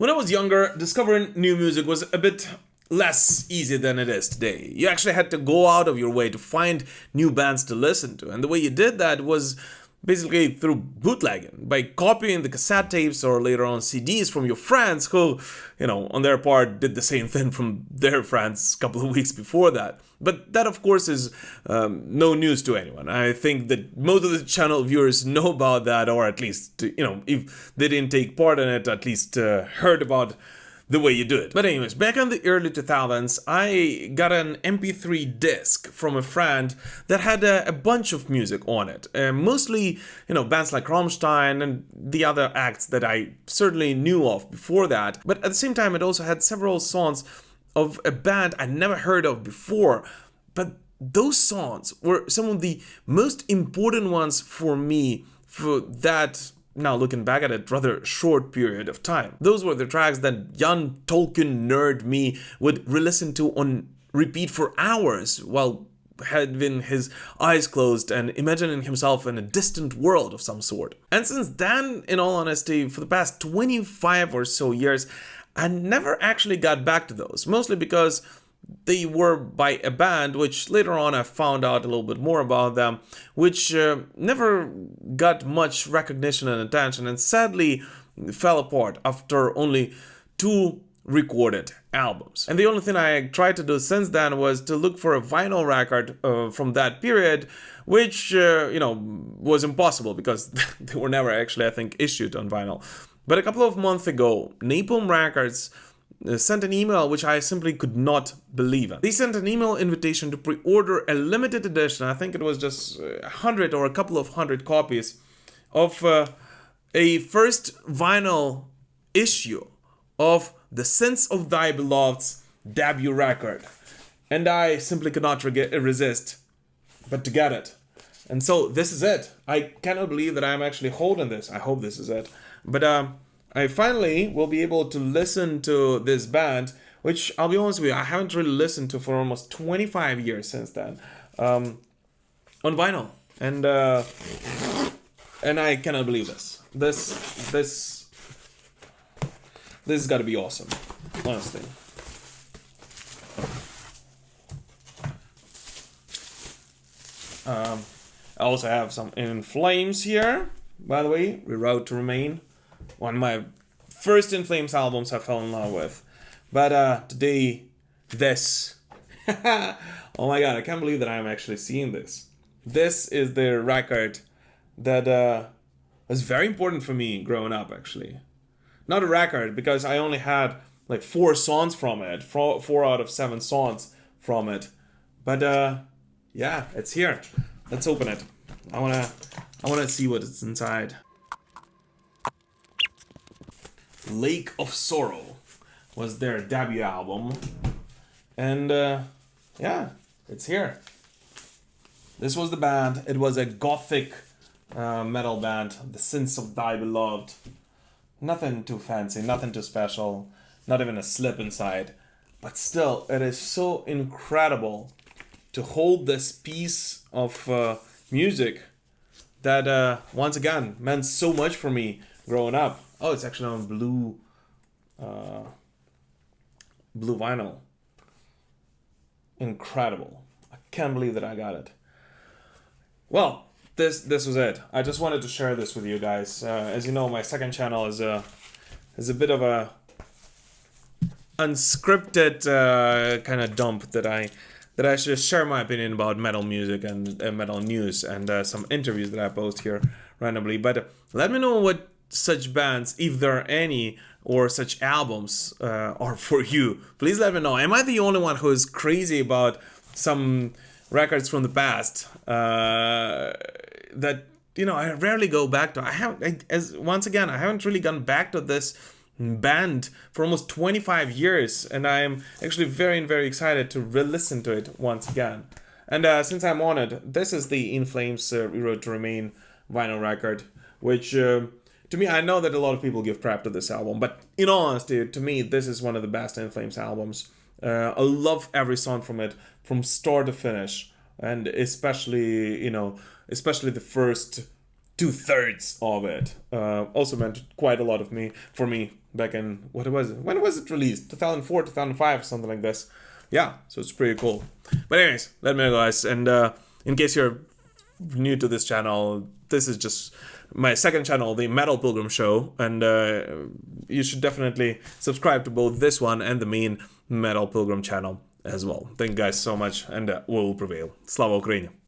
When I was younger, discovering new music was a bit less easy than it is today. You actually had to go out of your way to find new bands to listen to, and the way you did that was basically through bootlegging, by copying the cassette tapes or later on CDs from your friends who, on their part did the same thing from their friends a couple of weeks before that. But that, of course, is no news to anyone. I think that most of the channel viewers know about that, or at least, if they didn't take part in it, at least heard about the way you do it. But anyways, back in the early 2000s, I got an MP3 disc from a friend that had a bunch of music on it. Mostly, bands like Rammstein and the other acts that I certainly knew of before that. But at the same time, it also had several songs of a band I never heard of before. But those songs were some of the most important ones for me for that, now looking back at it, rather short period of time. Those were the tracks that young Tolkien nerd me would re-listen to on repeat for hours while having his eyes closed and imagining himself in a distant world of some sort. And since then, in all honesty, for the past 25 or so years, I never actually got back to those, mostly because they were by a band, which later on I found out a little bit more about them, which never got much recognition and attention, and sadly fell apart after only 2 recorded albums. And the only thing I tried to do since then was to look for a vinyl record from that period, which, was impossible because they were never actually, I think, issued on vinyl. But a couple of months ago, Napalm Records sent an email which I simply could not believe in. They sent an email invitation to pre-order a limited edition, I think it was just 100 or a couple of 100 copies, of a first vinyl issue of The Sins of Thy Beloved's debut record. And I simply could not resist but to get it. And so this is it. I cannot believe that I'm actually holding this. I hope this is it. But I finally will be able to listen to this band, which I'll be honest with you, I haven't really listened to for almost 25 years since then, on vinyl. And I cannot believe this. This has got to be awesome, honestly. I also have some In Flames here, by the way, Reroute to Remain. One of my first In Flames albums I fell in love with. But today, this. Oh my god, I can't believe that I'm actually seeing this. This is the record that was very important for me growing up, actually. Not a record, because I only had like 4 songs from it. 4 out of 7 songs from it. But yeah, it's here. Let's open it. I wanna see what it's inside. Lake of Sorrow was their debut album, and yeah, it's here. This was the band. It was a gothic metal band, The Sins of Thy Beloved. Nothing too fancy, nothing too special, not even a slip inside, but still, it is so incredible to hold this piece of music that once again meant so much for me growing up. Oh, it's actually on blue vinyl. Incredible. I can't believe that I got it. Well, this was it. I just wanted to share this with you guys. As you know, my second channel is a bit of a unscripted kind of dump that I just share my opinion about metal music and metal news and some interviews that I post here randomly. But let me know what such bands, if there are any, or such albums are for you. Please let me know. Am I the only one who is crazy about some records from the past that I rarely go back to? I haven't really gone back to this band for almost 25 years, and I am actually very, very excited to re-listen to it once again. And since I'm on it, this is the In Flames Reroute to Remain vinyl record, which to me, I know that a lot of people give crap to this album, but in all honesty, to me, this is one of the best In Flames albums. I love every song from it, from start to finish, and especially the first 2/3 of it. Also meant quite a lot for me. back in, what was it? When was it released? 2004, 2005, something like this. Yeah, so it's pretty cool. But anyways, let me know, guys. And in case you're new to this channel, this is just my second channel, the Metal Pilgrim Show, and you should definitely subscribe to both this one and the main Metal Pilgrim channel as well. Thank you guys so much, and we'll prevail. Slava Ukraini!